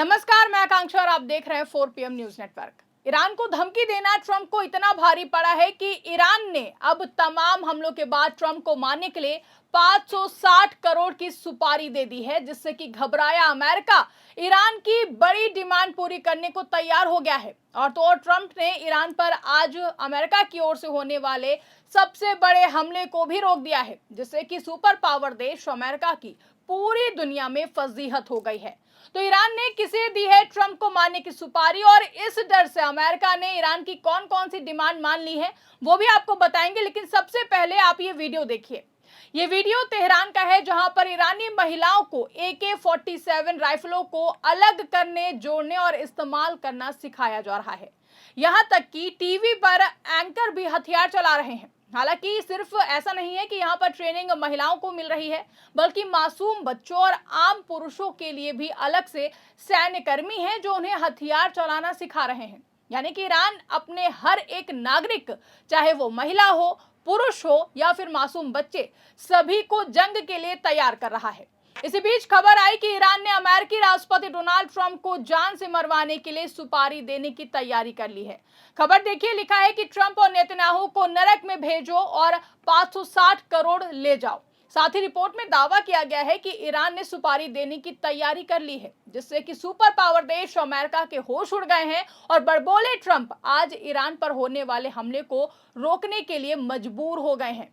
नमस्कार, मैं आकांक्षा और आप देख रहे हैं 4 PM न्यूज नेटवर्क। ईरान को धमकी देना ट्रंप को इतना भारी पड़ा है कि ईरान ने अब तमाम हमलों के बाद ट्रंप को मारने के लिए 560 करोड़ की सुपारी दे दी है, जिससे कि घबराया अमेरिका ईरान की बड़ी डिमांड पूरी करने को तैयार हो गया है। और तो और ट्रंप ने ईरान पर आज अमेरिका की ओर से होने वाले सबसे बड़े हमले को भी रोक दिया है, जिससे कि सुपर पावर देश अमेरिका की पूरी दुनिया में फजीहत हो गई है। तो ईरान ने किसे दी है ट्रंप को मारने की सुपारी, और इस डर से अमेरिका ने ईरान की कौन कौन सी डिमांड मान ली है वो भी आपको बताएंगे। लेकिन सबसे पहले आप ये वीडियो देखिए। ये वीडियो तेहरान का है, जहां पर ईरानी महिलाओं को AK-47 राइफलों को अलग करने, जोड़ने और इस्तेमाल करना सिखाया जा रहा है। यहां तक कि टीवी पर एंकर भी हथियार चला रहे हैं। हालांकि सिर्फ ऐसा नहीं है कि यहाँ पर ट्रेनिंग महिलाओं को मिल रही है, बल्कि मासूम बच्चों और आम पुरुषों के लिए भी अलग से सैन्य कर्मी हैं जो उन्हें हथियार चलाना सिखा रहे हैं। यानी कि ईरान अपने हर एक नागरिक, चाहे वो महिला हो, पुरुष हो या फिर मासूम बच्चे, सभी को जंग के लिए तैयार कर रहा है। इसी बीच खबर आई कि ईरान ने अमेरिकी राष्ट्रपति डोनाल्ड ट्रंप को जान से मरवाने के लिए सुपारी देने की तैयारी कर ली है। खबर देखिए, लिखा है कि ट्रंप और नेतन्याहू को नरक में भेजो और 560 करोड़ ले जाओ। साथ ही रिपोर्ट में दावा किया गया है कि ईरान ने सुपारी देने की तैयारी कर ली है, जिससे कि सुपर पावर देश अमेरिका के होश उड़ गए हैं और बड़बोले ट्रंप आज ईरान पर होने वाले हमले को रोकने के लिए मजबूर हो गए हैं।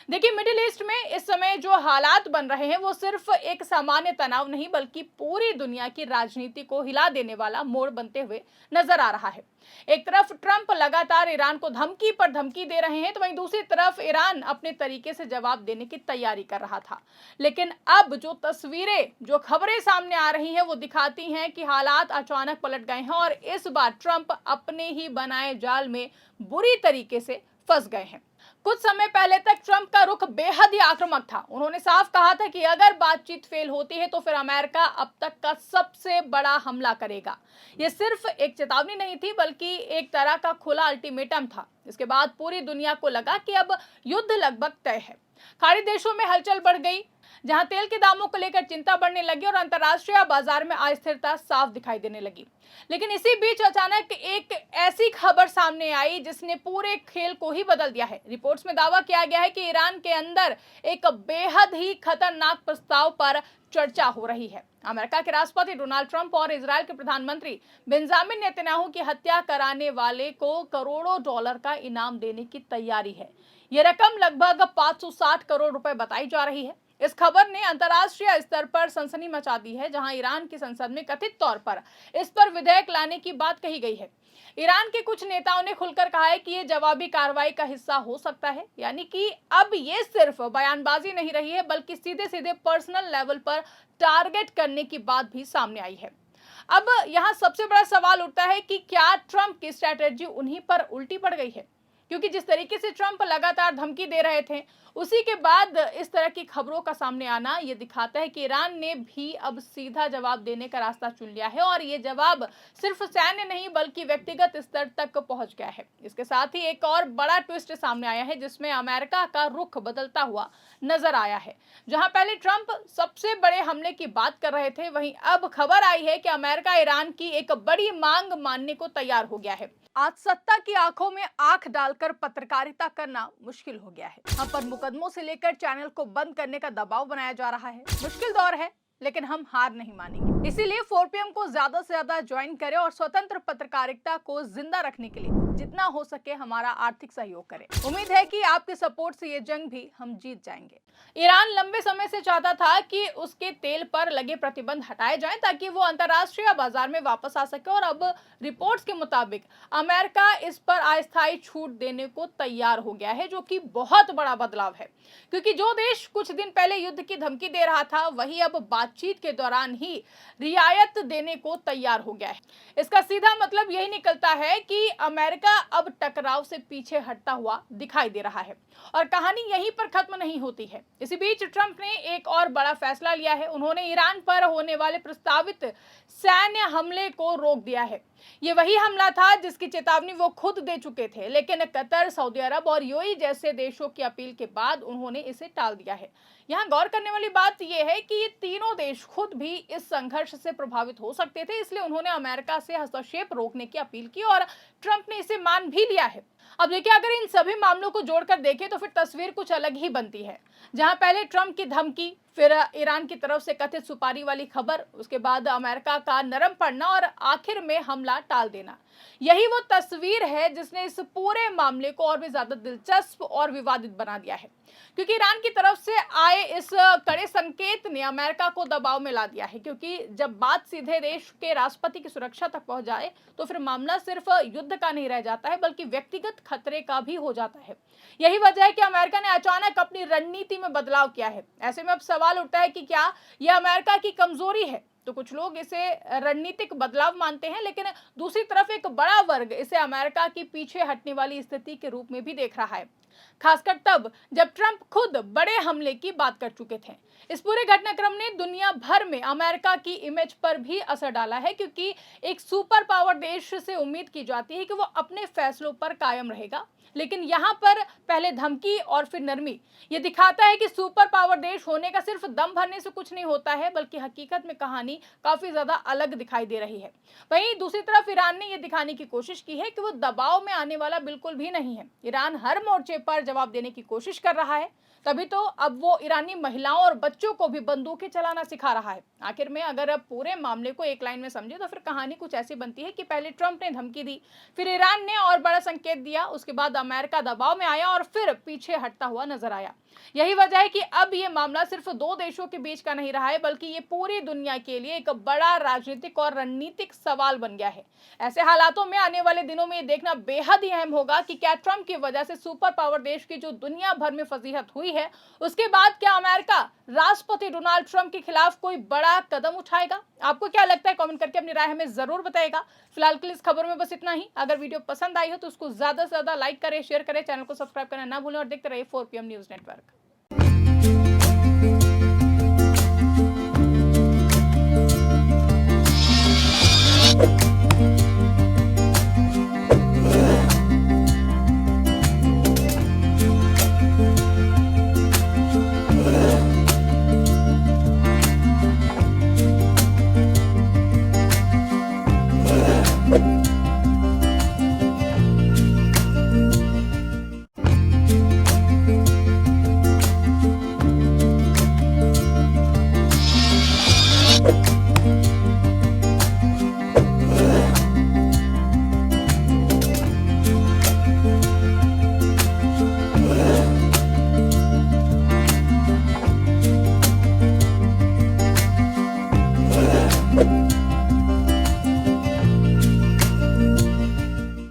देखिए, मिडिल ईस्ट में इस समय जो हालात बन रहे हैं वो सिर्फ एक सामान्य तनाव नहीं, बल्कि पूरी दुनिया की राजनीति को हिला देने वाला मोड़ बनते हुए नजर आ रहा है। एक तरफ ट्रंप लगातार ईरान को धमकी पर धमकी दे रहे हैं, तो वहीं दूसरी तरफ ईरान अपने तरीके से जवाब देने की तैयारी कर रहा था। लेकिन अब जो तस्वीरें, जो खबरें सामने आ रही हैं वो दिखाती हैं कि हालात अचानक पलट गए हैं और इस बार ट्रंप अपने ही बनाए जाल में बुरी तरीके से फंस गए हैं। कुछ समय पहले तक ट्रंप का रुख बेहद ही आक्रामक था। उन्होंने साफ कहा था कि अगर बातचीत फेल होती है तो फिर अमेरिका अब तक का सबसे बड़ा हमला करेगा। यह सिर्फ एक चेतावनी नहीं थी, बल्कि एक तरह का खुला अल्टीमेटम था। इसके बाद पूरी दुनिया को लगा कि अब युद्ध लगभग तय है। खाड़ी देशों में हलचल बढ़ गई, जहां तेल के दामों को लेकर चिंता बढ़ने लगी और अंतर्राष्ट्रीय बाजार में अस्थिरता साफ दिखाई देने लगी। लेकिन इसी बीच अचानक एक ऐसी खबर सामने आई जिसने पूरे खेल को ही बदल दिया है। रिपोर्ट्स में दावा किया गया है कि ईरान के अंदर एक बेहद ही खतरनाक प्रस्ताव पर चर्चा हो रही है। अमेरिका के राष्ट्रपति डोनाल्ड ट्रंप और इजराइल के प्रधानमंत्री बेंजामिन नेतन्याहू की हत्या कराने वाले को करोड़ों डॉलर का इनाम देने की तैयारी है। यह रकम लगभग 560 करोड़ रुपए बताई जा रही है। इस खबर ने अंतर्राष्ट्रीय स्तर पर सनसनी मचा दी है, जहां ईरान की संसद में कथित तौर पर इस पर विधेयक लाने की बात कही गई है। ईरान के कुछ नेताओं ने खुलकर कहा है कि यह जवाबी कार्रवाई का हिस्सा हो सकता है। यानी कि अब ये सिर्फ बयानबाजी नहीं रही है, बल्कि सीधे सीधे पर्सनल लेवल पर टारगेट करने की बात भी सामने आई है। अब यहाँ सबसे बड़ा सवाल उठता है कि क्या ट्रंप की स्ट्रैटेजी उन्हीं पर उल्टी पड़ गई है? क्योंकि जिस तरीके से ट्रंप लगातार धमकी दे रहे थे, उसी के बाद इस तरह की खबरों का सामने आना ये दिखाता है कि ईरान ने भी अब सीधा जवाब देने का रास्ता चुन लिया है, और ये जवाब सिर्फ सैन्य नहीं बल्कि व्यक्तिगत स्तर तक पहुंच गया है। इसके साथ ही एक और बड़ा ट्विस्ट सामने आया है, जिसमें अमेरिका का रुख बदलता हुआ नजर आया है। जहां पहले ट्रंप सबसे बड़े हमले की बात कर रहे थे, वहीं अब खबर आई है कि अमेरिका ईरान की एक बड़ी मांग मानने को तैयार हो गया है। आज सत्ता की आंखों में आंख डालकर पत्रकारिता करना मुश्किल हो गया है। हम पर मुकदमों से लेकर चैनल को बंद करने का दबाव बनाया जा रहा है। मुश्किल दौर है, लेकिन हम हार नहीं मानेंगे। इसीलिए 4PM को ज्यादा से ज्यादा ज्वाइन करें और स्वतंत्र पत्रकारिता को जिंदा रखने के लिए जितना हो सके हमारा आर्थिक सहयोग करें। उम्मीद है कि आपके सपोर्ट से ये जंग भी हम जीत जाएंगे। ईरान लंबे समय से चाहता था कि उसके तेल पर लगे प्रतिबंध हटाए जाएं, ताकि वो अंतर्राष्ट्रीय बाजार में वापस आ सके, और अब रिपोर्ट्स के मुताबिक अमेरिका इस पर अस्थायी छूट देने को तैयार हो गया है, जो कि बहुत बड़ा बदलाव है। क्योंकि जो देश कुछ दिन पहले युद्ध की धमकी दे रहा था, वही अब बातचीत के दौरान ही रियायत देने को तैयार हो गया है। इसका सीधा मतलब यही निकलता है कि अमेरिका अब टकराव से पीछे हटता हुआ दिखाई दे रहा है, और कहानी यहीं पर खत्म नहीं होती है। इसी बीच ट्रंप ने एक और बड़ा फैसला लिया है। उन्होंने ईरान पर होने वाले प्रस्तावित सैन्य हमले को रोक दिया है। ये वही हमला था जिसकी चेतावनी वो खुद दे चुके थे, लेकिन कतर, सऊदी अरब और यूएई जैसे देशों की अपील के बाद उन्होंने इसे टाल दिया है। यहाँ गौर करने वाली बात यह है कि ये तीनों देश खुद भी इस संघर्ष से प्रभावित हो सकते थे, इसलिए उन्होंने अमेरिका से हस्तक्षेप रोकने की अपील की और ट्रंप ने इसे मान भी लिया है। अब देखिए, अगर इन सभी मामलों को जोड़कर देखें तो फिर तस्वीर कुछ अलग ही बनती है। जहां पहले ट्रंप की धमकी, फिर ईरान की तरफ से कथित सुपारी वाली खबर, उसके बाद अमेरिका का नरम पड़ना और आखिर में हमला टाल देना, यही वो तस्वीर है जिसने इस पूरे मामले को और भी ज्यादा दिलचस्प और विवादित बना दिया है। क्योंकि ईरान की तरफ से आए इस कड़े संकेत ने अमेरिका को दबाव में ला दिया है, क्योंकि जब बात सीधे देश के राष्ट्रपति की सुरक्षा तक पहुंच जाए तो फिर मामला सिर्फ युद्ध का नहीं रह जाता है, बल्कि व्यक्तिगत खतरे का भी हो जाता है। यही वजह है कि अमेरिका ने अचानक अपनी रणनीति में बदलाव किया है। ऐसे में अब सवाल उठता है कि क्या यह अमेरिका की कमजोरी है? तो कुछ लोग इसे रणनीतिक बदलाव मानते हैं, लेकिन दूसरी तरफ एक बड़ा वर्ग इसे अमेरिका की पीछे हटने वाली स्थिति के रूप में भी देख रहा है, खासकर तब जब ट्रंप खुद बड़े हमले की बात कर चुके थे। इस पूरे घटनाक्रम ने दुनिया भर में अमेरिका की इमेज पर भी असर डाला है, क्योंकि एक सुपर पावर देश से उम्मीद की जाती है कि वो अपने फैसलों पर कायम रहेगा, लेकिन यहाँ पर पहले धमकी और फिर नरमी, ये दिखाता है कि सुपर पावर देश होने का सिर्फ दम भरने से कुछ नहीं होता है, बल्कि हकीकत में कहानी काफी ज्यादा अलग दिखाई दे रही है। वहीं दूसरी तरफ ईरान ने यह दिखाने की कोशिश की है कि वो दबाव में आने वाला बिल्कुल भी नहीं है। ईरान हर मोर्चे पर जवाब देने की कोशिश कर रहा है, तभी तो अब वो ईरानी महिलाओं और बच्चों को भी बंदूकें चलाना सिखा रहा है। आखिर में अगर अब पूरे मामले को एक लाइन में समझे तो फिर कहानी कुछ ऐसी बनती है कि पहले ट्रंप ने धमकी दी, फिर ईरान ने और बड़ा संकेत दिया, उसके बाद अमेरिका दबाव में आया और फिर पीछे हटता हुआ नजर आया। यही वजह है कि अब ये मामला सिर्फ दो देशों के बीच का नहीं रहा है, बल्कि ये पूरी दुनिया के लिए एक बड़ा राजनीतिक और रणनीतिक सवाल बन गया है। ऐसे हालातों में आने वाले दिनों में ये देखना बेहद ही अहम होगा कि क्या ट्रंप की वजह से सुपर पावर देश की जो दुनिया भर में फजीहत हुई है, उसके बाद क्या अमेरिका राष्ट्रपति डोनाल्ड ट्रंप के खिलाफ कोई बड़ा कदम उठाएगा? आपको क्या लगता है? कमेंट करके अपनी राय हमें जरूर बताएगा। फिलहाल के लिए इस खबर में बस इतना ही। अगर वीडियो पसंद आई हो तो उसको ज्यादा से ज्यादा लाइक करें, शेयर करें, चैनल को सब्सक्राइब करना ना भूलें और देखते रहिए 4PM न्यूज नेटवर्क।